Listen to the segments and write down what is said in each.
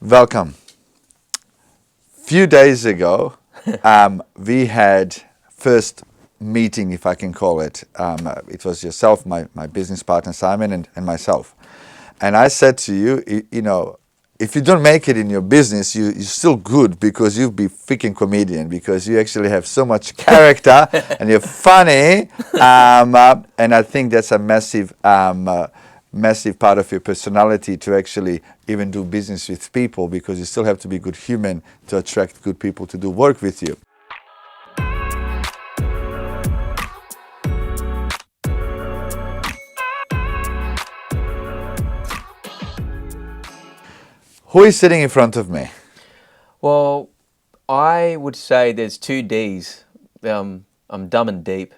Welcome. Few days ago, we had first meeting, if I can call it. It was yourself, my business partner Simon, and myself. And I said to you, if you don't make it in your business, you're still good because you'll be freaking comedian because you actually have so much character and you're funny. And I think that's a massive part of your personality to actually even do business with people because you still have to be good human to attract good people to do work with you. Who is sitting in front of me? Well, I would say there's two D's. I'm dumb and deep.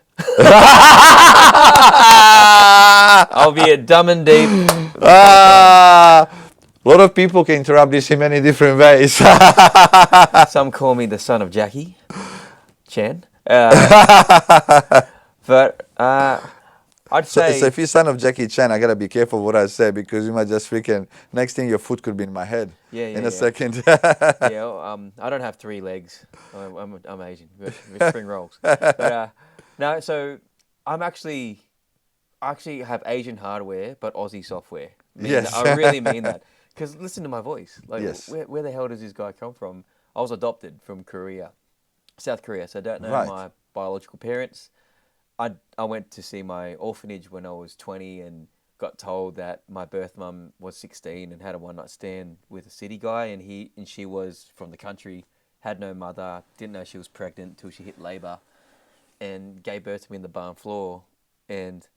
I'll be a dumb and deep. A lot of people can interrupt this in many different ways. Some call me the son of Jackie Chan. But I'd So say, if you're son of Jackie Chan, I gotta be careful what I say because you might just freaking next thing your foot could be in my head in a second. I don't have three legs. I'm Asian with spring rolls. But no, so I actually have Asian hardware, but Aussie software. Yes. I really mean that. Because listen to my voice. Like, Yes. where the hell does this guy come from? I was adopted from Korea, South Korea, so I don't know Right. my biological parents. I went to see my orphanage when I was 20 and got told that my birth mum was 16 and had a one night stand with a city guy, and she was from the country, had no mother, didn't know she was pregnant until she hit labour, and gave birth to me in the barn floor, and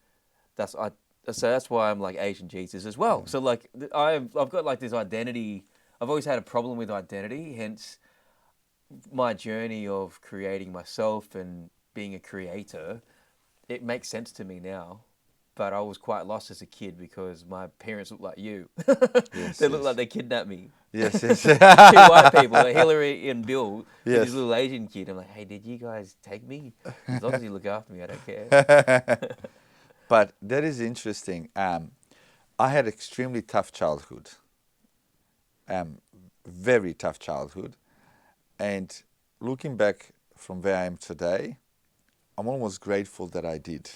that's I. So that's why I'm like Asian Jesus as well. So like I've got like this identity. I've always had a problem with identity. Hence my journey of creating myself and being a creator. It makes sense to me now. But I was quite lost as a kid because my parents look like you. Yes. They look Yes. like they kidnapped me. Yes. Yes. Two white people, like Hillary and Bill, with Yes. this little Asian kid. I'm like, hey, did you guys take me? As long as you look after me, I don't care. But that is interesting. I had extremely tough childhood, very tough childhood, and looking back from where I am today, I'm almost grateful that I did.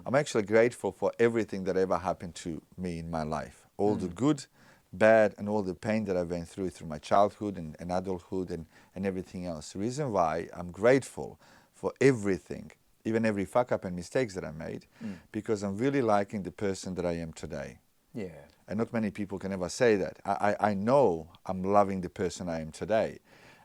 I'm actually grateful for everything that ever happened to me in my life. All the good, bad, and all the pain that I went through my childhood and adulthood and everything else. The reason why I'm grateful for everything, even every fuck up and mistakes that I made, because I'm really liking the person that I am today. Yeah. And not many people can ever say that. I know I'm loving the person I am today.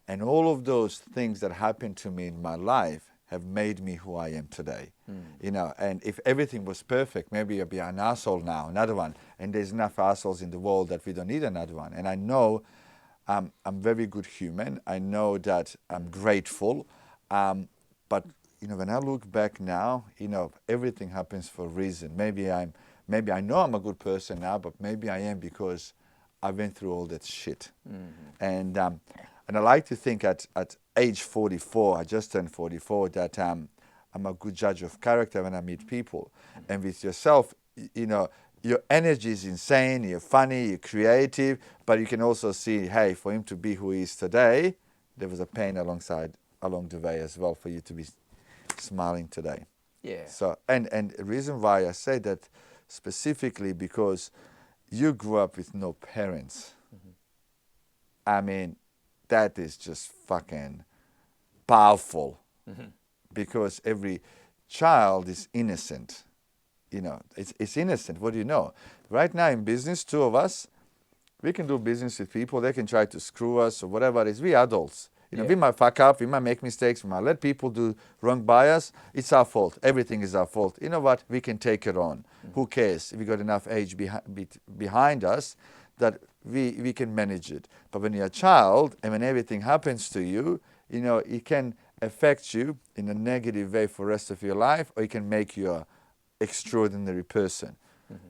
And all of those things that happened to me in my life have made me who I am today. And if everything was perfect, maybe I'd be an asshole now, another one. And there's enough assholes in the world that we don't need another one. And I know I'm very good human. I know that I'm grateful. But when I look back now, everything happens for a reason. Maybe I know I'm a good person now, but maybe I am because I went through all that shit. And I like to think at age 44, I just turned 44, that I'm a good judge of character when I meet people. And with yourself, your energy is insane, you're funny, you're creative, but you can also see, hey, for him to be who he is today, there was a pain along the way as well for you to be smiling today. Yeah. So, and the reason why I say that specifically because you grew up with no parents. I mean, that is just fucking powerful because every child is innocent. It's innocent. What do you know? Right now in business, two of us, we can do business with people. They can try to screw us or whatever it is. We adults. We might fuck up. We might make mistakes. We might let people do wrong by us. It's our fault. Everything is our fault. You know what? We can take it on. Who cares? We got enough age behind us that we can manage it. But when you're a child and when everything happens to you, it can affect you in a negative way for the rest of your life, or it can make you an extraordinary person.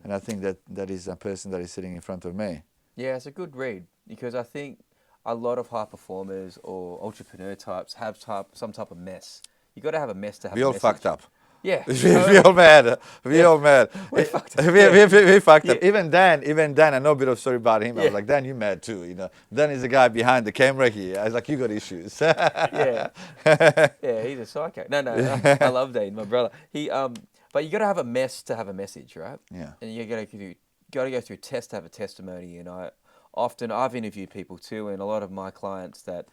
And I think that is a person that is sitting in front of me. Yeah, it's a good read because I think a lot of high performers or entrepreneur types have some type of mess. You got to have a mess to have We a all message. fucked up. Yeah. We all mad. We all mad. We fucked up. We fucked up. Yeah. Even Dan, I know a bit of story about him. I Yeah. was like, Dan, you mad too, you know. Dan is the guy behind the camera here. I was like, you got issues. Yeah. Yeah, he's a psycho. No, I love Dane, my brother. But you got to have a mess to have a message, right? Yeah. And you got to go through test to have a testimony. And I've interviewed people too, and a lot of my clients that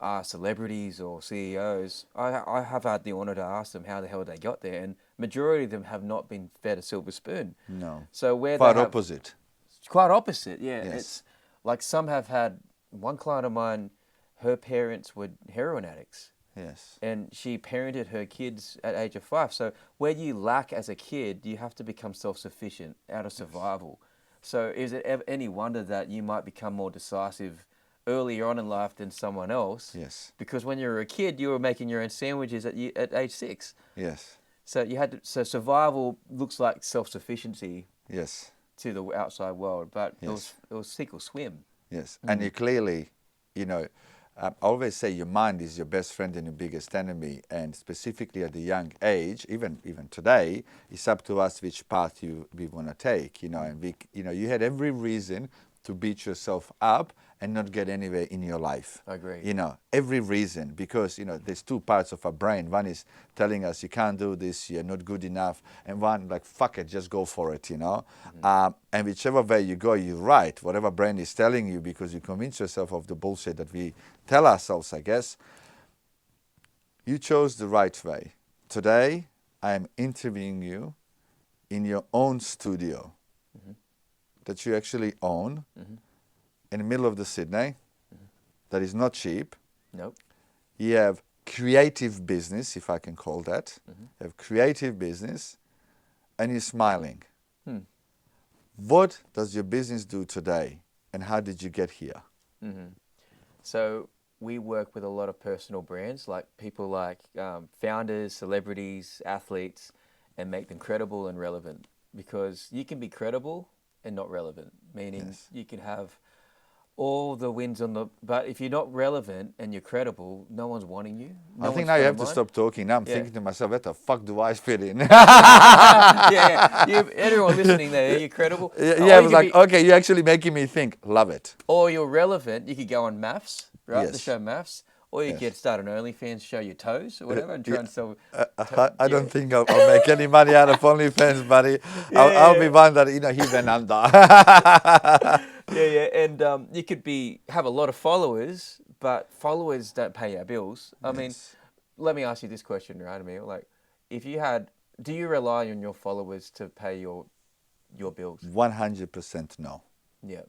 are celebrities or CEOs, I have had the honor to ask them how the hell they got there, and majority of them have not been fed a silver spoon. No. So where Quite they have, opposite. quite opposite, yeah. Yes. It's like some have had. One client of mine, her parents were heroin addicts. Yes. And she parented her kids at age of 5. So where you lack as a kid, you have to become self-sufficient out of survival. So is it any wonder that you might become more decisive earlier on in life than someone else? Yes. Because when you were a kid, you were making your own sandwiches at age 6. Yes. So so survival looks like self-sufficiency Yes. to the outside world, but Yes. it was sink or swim. Yes. And you clearly, you know, I always say your mind is your best friend and your biggest enemy. And specifically at a young age, even today, it's up to us which path we want to take. You know, and you had every reason to beat yourself up and not get anywhere in your life. I agree. You know, every reason, because, you know, there's two parts of our brain. One is telling us you can't do this, you're not good enough. And one, like, fuck it, just go for it, you know. And whichever way you go, you're right. Whatever brain is telling you, because you convince yourself of the bullshit that we tell ourselves, I guess. You chose the right way. Today, I am interviewing you in your own studio that you actually own in the middle of the Sydney. That is not cheap. Nope. You have creative business, if I can call that. You have creative business, and you're smiling. What does your business do today, and how did you get here? So we work with a lot of personal brands, like people like founders, celebrities, athletes, and make them credible and relevant. Because you can be credible and not relevant, meaning you can have all the wins but if you're not relevant and you're credible, no one's wanting you. I think now you have to stop talking. Now I'm thinking to myself, where the fuck do I fit in? Everyone listening there, you're credible. I was like, okay, you're actually making me think. Love it. Or you're relevant. You could go on maths, right? Yes. The show maths. Or you could start an OnlyFans, show your toes or whatever, and try and sell. I don't think I'll make any money out of OnlyFans, buddy. I'll be one that, he went under. And you could have a lot of followers, but followers don't pay your bills. I mean, let me ask you this question, right, Emil? Like, do you rely on your followers to pay your bills? 100% no. Yeah.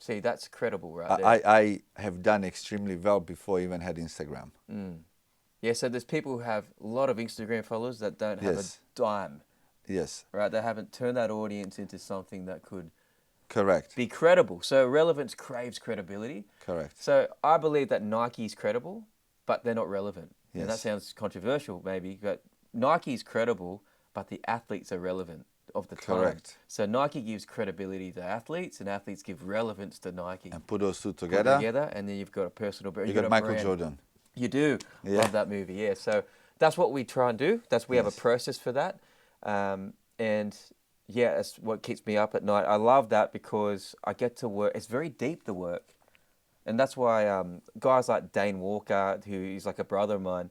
See, that's credible, right? I have done extremely well before I even had Instagram. Yeah, so there's people who have a lot of Instagram followers that don't have a dime. Yes. Right? They haven't turned that audience into something that could Correct. be credible. So relevance craves credibility. Correct. So I believe that Nike's credible, but they're not relevant. Yes. And that sounds controversial maybe, but Nike's credible, but the athletes are relevant of the time. Correct. So Nike gives credibility to athletes, and athletes give relevance to Nike. And put those two together. And then you've got a personal brand. You got Michael brand. Jordan. You do. Love that movie, yeah. So that's what we try and do. We have a process for that. And yeah, that's what keeps me up at night. I love that because I get to work. It's very deep, the work. And that's why guys like Dane Walker, who is like a brother of mine,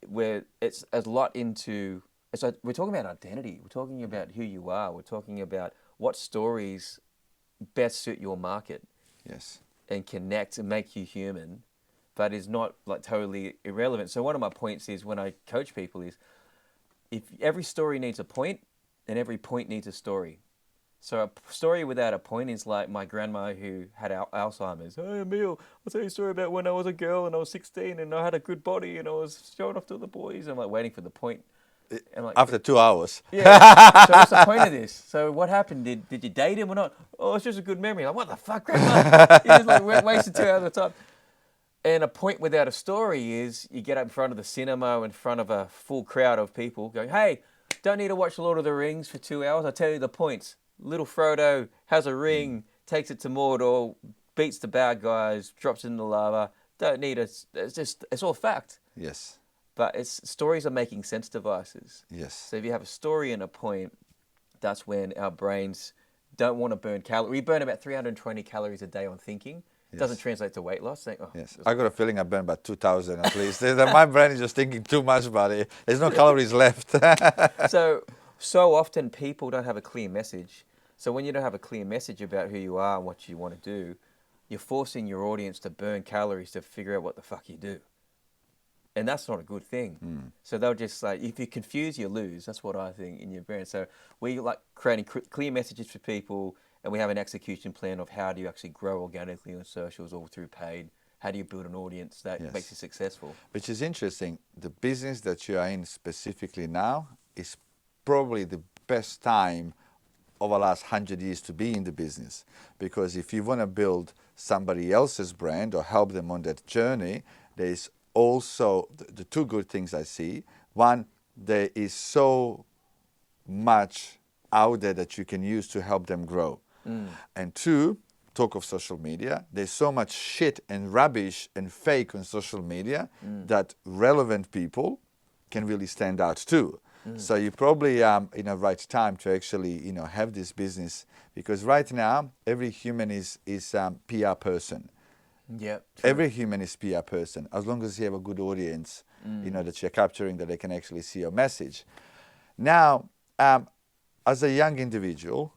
where it's a lot into... So we're talking about identity. We're talking about who you are. We're talking about what stories best suit your market. Yes. And connect and make you human, but is not like totally irrelevant. So one of my points is when I coach people is if every story needs a point, then every point needs a story. So a story without a point is like my grandma who had Alzheimer's. Hey, Emil, I'll tell you a story about when I was a girl and I was 16 and I had a good body and I was showing off to the boys. I'm like waiting for the point. Like, after 2 hours. Yeah. So what's the point of this? So what happened? Did you date him or not? Oh, it's just a good memory. Like, what the fuck, Grandma? You just like wasted 2 hours of time. And a point without a story is you get up in front of the cinema in front of a full crowd of people going, hey, don't need to watch Lord of the Rings for 2 hours. I'll tell you the points. Little Frodo has a ring, takes it to Mordor, beats the bad guys, drops it in the lava. Don't need it. It's all fact. Yes. But stories are making sense devices. Yes. So if you have a story and a point, that's when our brains don't want to burn calories. We burn about 320 calories a day on thinking. It doesn't translate to weight loss. Yes, I got a feeling I burned about 2,000 at least. My brain is just thinking too much about it. There's no calories left. So often people don't have a clear message. So when you don't have a clear message about who you are and what you want to do, you're forcing your audience to burn calories to figure out what the fuck you do. And that's not a good thing. So they'll just like, if you confuse, you lose. That's what I think in your brand. So we like creating clear messages for people, and we have an execution plan of how do you actually grow organically on socials or through paid. How do you build an audience that makes you successful? Which is interesting. The business that you are in specifically now is probably the best time over the last 100 years to be in the business. Because if you want to build somebody else's brand or help them on that journey, there is also the two good things I see. One, there is so much out there that you can use to help them grow. And two, talk of social media, there's so much shit and rubbish and fake on social media that relevant people can really stand out too. So you probably in a right time to actually have this business, because right now every human is PR person. Yeah. Every human is PR person, as long as you have a good audience, that you're capturing, that they can actually see your message. Now, as a young individual,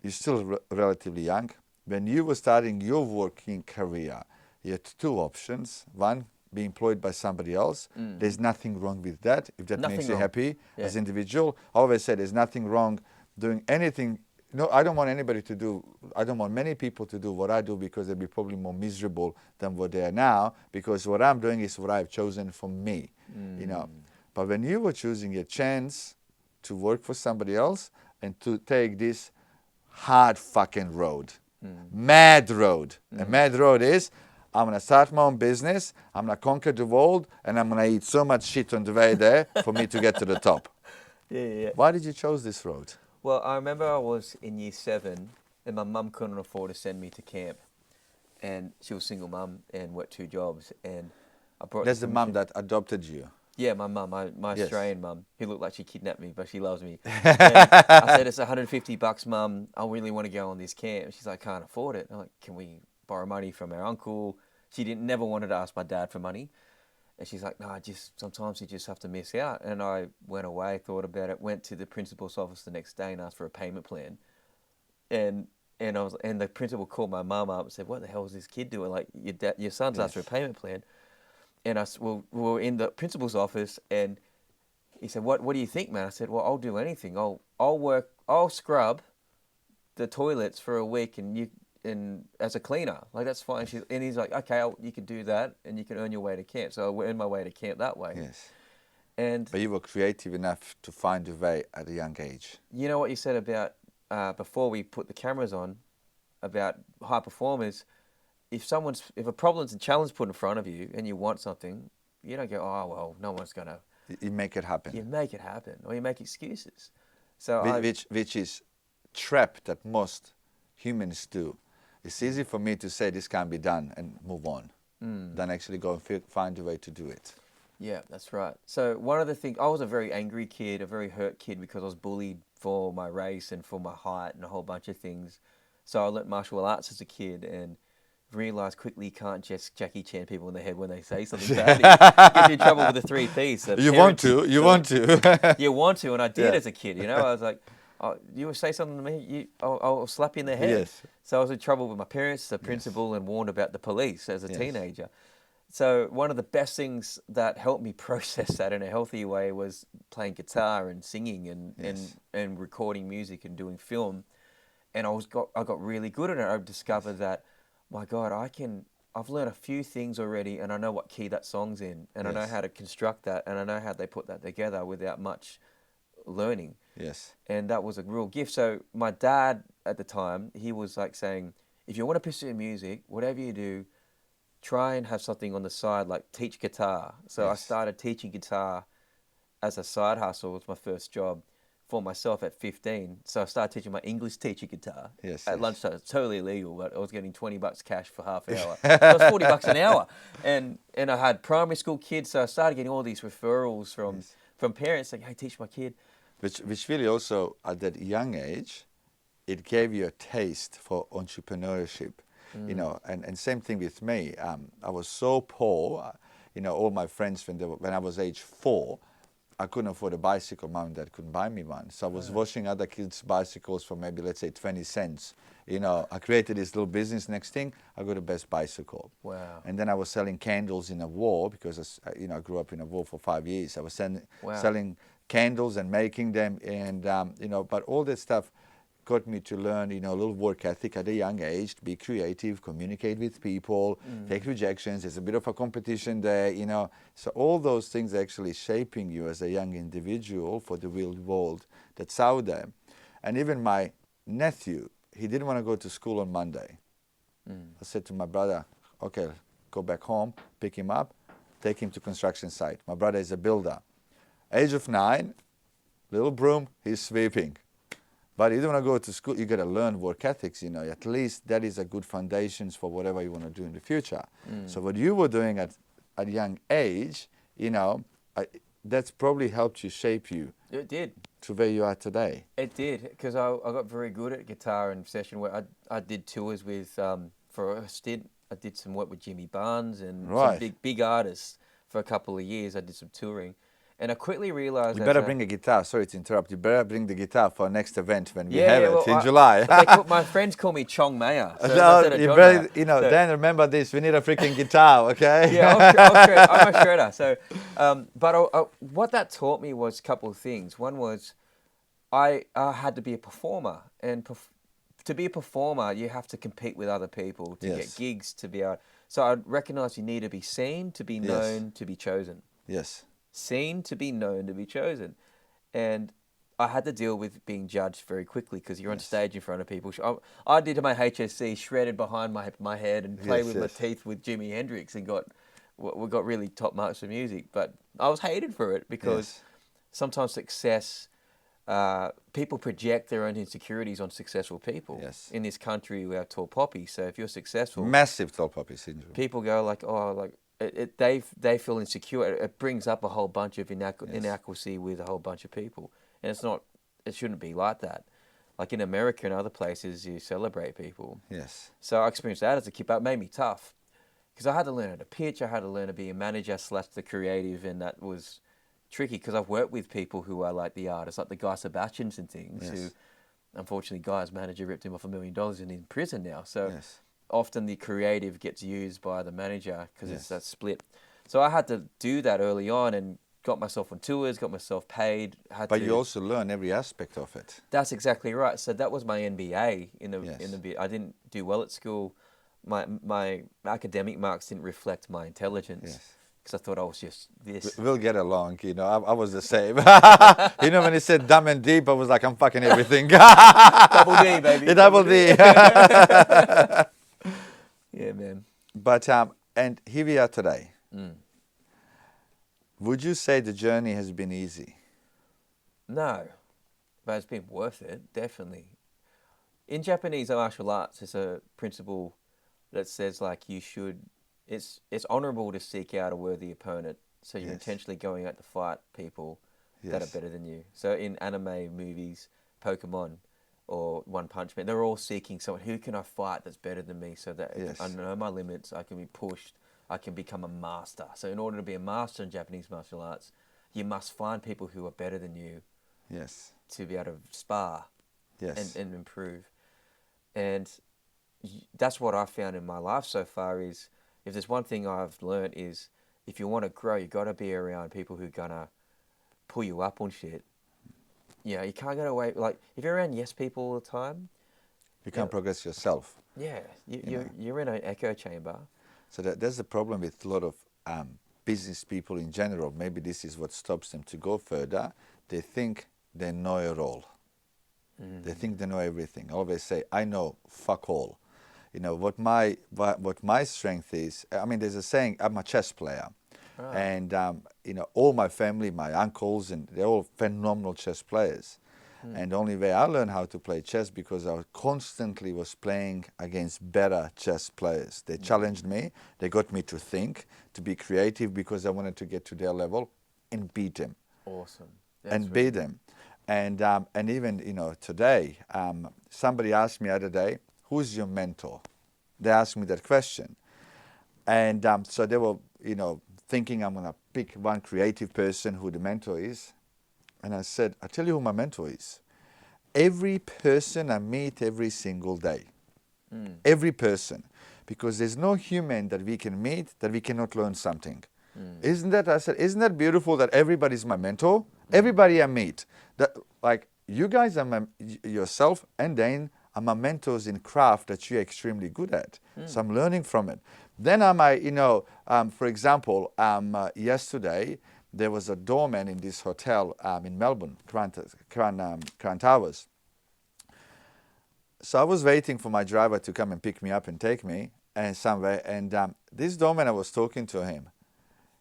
you're still relatively young. When you were starting your working career, you had two options. One, be employed by somebody else. There's nothing wrong with that, if that makes you happy as an individual. I always say there's nothing wrong doing anything. No, I don't want many people to do what I do, because they'll be probably more miserable than what they are now, because what I'm doing is what I've chosen for me, But when you were choosing a chance to work for somebody else and to take this hard fucking road, mad road. A mad road is, I'm going to start my own business, I'm going to conquer the world, and I'm going to eat so much shit on the way there for me to get to the top. Yeah. Why did you choose this road? Well, I remember I was in year 7 and my mum couldn't afford to send me to camp. And she was a single mum and worked 2 jobs. And I brought That's the mum that adopted you. Yeah, my mum, my Yes. Australian mum, who looked like she kidnapped me, but she loves me. And I said, it's $150, mum. I really want to go on this camp. She's like, can't afford it. I'm like, can we borrow money from our uncle? She never wanted to ask my dad for money. And she's like, no, sometimes you just have to miss out. And I went away, thought about it, went to the principal's office the next day and asked for a payment plan. And the principal called my mum up and said, what the hell is this kid doing? Like, your son's asked for a payment plan. And we were in the principal's office, and he said, "What do you think, man?" I said, "Well, I'll do anything. I'll scrub the toilets for a week, and as a cleaner, like that's fine." And he's like, "Okay, you can do that, and you can earn your way to camp." So I earned my way to camp that way. Yes. But you were creative enough to find a way at a young age. You know what you said about before we put the cameras on about high performers. If a problem's a challenge put in front of you and you want something, you don't go, oh, well, no one's going to. You make it happen. You make it happen, or you make excuses. So which is trap that most humans do. It's easy for me to say this can't be done and move on than actually go and find a way to do it. Yeah, that's right. So one of the things, I was a very angry kid, a very hurt kid, because I was bullied for my race and for my height and a whole bunch of things. So I learnt martial arts as a kid and realised quickly you can't just Jackie Chan people in the head when they say something bad. It gets you in trouble with the 3 Ps. You want to, you want to, and I did as a kid. I was like, oh, you would say something to me, I'll slap you in the head. Yes. So I was in trouble with my parents, the principal, and warned about the police as a teenager. So one of the best things that helped me process that in a healthy way was playing guitar and singing and recording music and doing film. And I got really good at it. I discovered that, my God, I've learned a few things already, and I know what key that song's in, and I know how to construct that, and I know how they put that together without much learning. Yes. And that was a real gift. So my dad at the time, he was like saying, if you want to pursue music, whatever you do, try and have something on the side, like teach guitar. So I started teaching guitar as a side hustle. It was my first job for myself at 15. So I started teaching my English teacher guitar at lunchtime. It's totally illegal, but I was getting $20 cash for half an hour. So it was $40 an hour. And I had primary school kids, so I started getting all these referrals from parents like, hey, teach my kid. Which really also, at that young age, it gave you a taste for entrepreneurship, you know, and same thing with me. I was so poor, you know, all my friends, when I was age 4, I couldn't afford a bicycle. Mom and dad couldn't buy me one. So I was washing other kids' bicycles for maybe, let's say, 20 cents. You know, I created this little business. Next thing, I got the best bicycle. Wow. And then I was selling candles in a war because, you know, I grew up in a war for 5 years. I was selling candles and making them. And, you know, but all that stuff got me to learn, you know, a little work ethic at a young age, to be creative, communicate with people, take rejections. There's a bit of a competition there, you know. So all those things are actually shaping you as a young individual for the real world that's out there. And even my nephew, he didn't want to go to school on Monday. I said to my brother, okay, go back home, pick him up, take him to construction site. My brother is a builder. Age of 9, little broom, he's sweeping. But you don't want to go to school, you got to learn work ethics, you know. At least that is a good foundations for whatever you want to do in the future. So what you were doing at a young age, you know, that's probably helped you shape you. It did. To where you are today. It did, because I got very good at guitar and session work. I did tours with, for a stint, I did some work with Jimmy Barnes and some big artists for a couple of years. I did some touring. And I quickly realized you better bring a guitar. Sorry to interrupt. You better bring the guitar for our next event when we have it in July. My friends call me Chong Maya. So Dan, remember this. We need a freaking guitar, okay? Yeah, I'm a shredder. So, but what that taught me was a couple of things. One was I had to be a performer, and to be a performer, you have to compete with other people to get gigs, to be out. So I recognized you need to be seen, to be known, to be chosen. Yes. Seen, to be known, to be chosen. And I had to deal with being judged very quickly because you're on stage in front of people. I did my HSC, shredded behind my head and played with my teeth with Jimi Hendrix and we got really top marks for music. But I was hated for it because sometimes success, people project their own insecurities on successful people. Yes. In this country, we have tall poppy. So if you're successful... Massive tall poppy syndrome. People go like, oh, like... They feel insecure. It brings up a whole bunch of inadequacy with a whole bunch of people, and it shouldn't be like that. Like in America and other places, you celebrate people. Yes. So I experienced that as a kid, but it made me tough because I had to learn how to pitch. I had to learn to be a manager / the creative, and that was tricky because I've worked with people who are like the artists, like the Guy Sebastians and things. Who, unfortunately, Guy's manager ripped him off $1 million and he's in prison now. So. Often the creative gets used by the manager because it's that split. So I had to do that early on and got myself on tours, got myself paid. But you also learn every aspect of it. That's exactly right. So that was my MBA in the bit. I didn't do well at school. My academic marks didn't reflect my intelligence. Because I thought I was just this. We'll get along, you know. I was the same. You know, when he said dumb and deep, I was like, I'm fucking everything. Double D, baby. Double D. Yeah, man. But, and here we are today. Would you say the journey has been easy? No, but it's been worth it, definitely. In Japanese martial arts, there's a principle that says like it's honorable to seek out a worthy opponent. So you're intentionally going out to fight people that are better than you. So in anime movies, Pokemon, or One Punch Man, they're all seeking someone, who can I fight that's better than me so that I know my limits, I can be pushed, I can become a master. So in order to be a master in Japanese martial arts, you must find people who are better than you to be able to spar and improve. And that's what I found in my life so far is, if there's one thing I've learned is, if you want to grow, you got to be around people who are going to pull you up on shit. Yeah, you can't get away. Like, if you're around yes people all the time, you can't progress yourself. Yeah, you're in an echo chamber. So there's a problem with a lot of business people in general. Maybe this is what stops them to go further. They think they know it all. They think they know everything. Always say, I know fuck all. You know, what my strength is, I mean, there's a saying, I'm a chess player. And, you know, all my family, my uncles, and they're all phenomenal chess players. And the only way I learned how to play chess because I constantly was playing against better chess players. They challenged me. They got me to think, to be creative because I wanted to get to their level and beat them. Awesome. And beat them. And even, you know, today, somebody asked me the other day, who's your mentor? They asked me that question. And so they were, you know, thinking I'm going to pick one creative person who the mentor is. And I said, I'll tell you who my mentor is. Every person I meet every single day. Every person. Because there's no human that we can meet that we cannot learn something. Isn't that, I said, isn't that beautiful that everybody's my mentor? Everybody I meet. That, like, you guys are my, yourself and Dane are my mentors in craft that you're extremely good at. So I'm learning from it. Then I might, you know, for example, yesterday there was a doorman in this hotel in Melbourne, Crown Towers. So I was waiting for my driver to come and pick me up and take me somewhere. And this doorman, I was talking to him.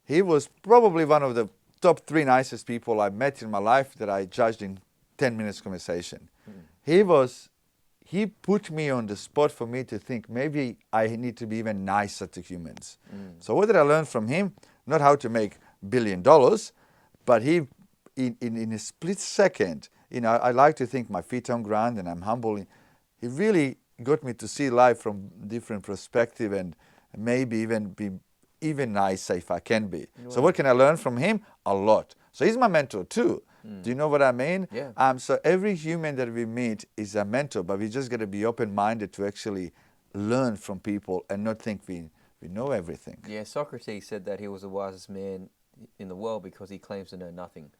He was probably one of the top 3 nicest people I met in my life that I judged in 10 minutes conversation. He put me on the spot for me to think maybe I need to be even nicer to humans. So what did I learn from him? Not how to make $1 billion, but he, in a split second, you know, I like to think my feet on ground and I'm humble. He really got me to see life from different perspective and maybe even be even nicer if I can be. So what can I learn from him? A lot. So he's my mentor too. Do you know what I mean? Yeah. So every human that we meet is a mentor, but we just got to be open-minded to actually learn from people and not think we know everything. Yeah, Socrates said that he was the wisest man in the world because he claims to know nothing.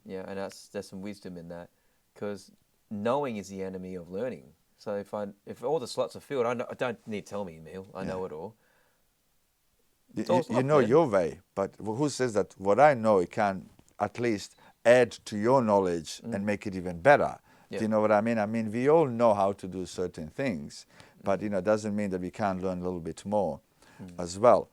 Yeah, and there's some wisdom in that, because knowing is the enemy of learning. So if all the slots are filled, I don't need to tell me, Emil. I know it all. You know your way, but who says that what I know it can at least add to your knowledge and make it even better? Yeah. Do you know what I mean? I mean, we all know how to do certain things, but you know, it doesn't mean that we can't learn a little bit more as well.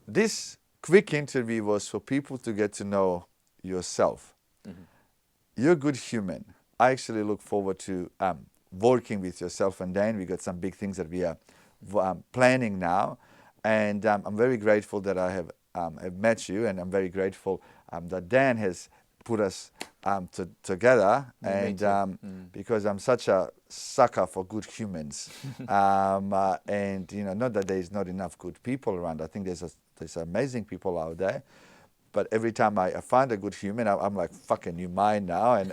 This quick interview was for people to get to know yourself. You're a good human. I actually look forward to working with yourself and Dan. We got some big things that we are planning now, and I'm very grateful that I have met you, and I'm very grateful that Dan has put us together, and because I'm such a sucker for good humans, and you know, not that there's not enough good people around. I think there's amazing people out there. But every time I find a good human, I'm like, fucking, you mine now. And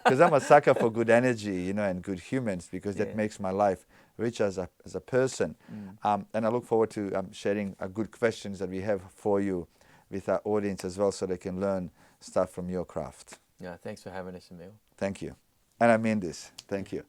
because I'm a sucker for good energy, you know, and good humans, because that makes my life rich as a person. And I look forward to sharing good questions that we have for you with our audience as well, so they can learn stuff from your craft. Yeah, thanks for having us, Emil. Thank you. And I mean this. Thank you.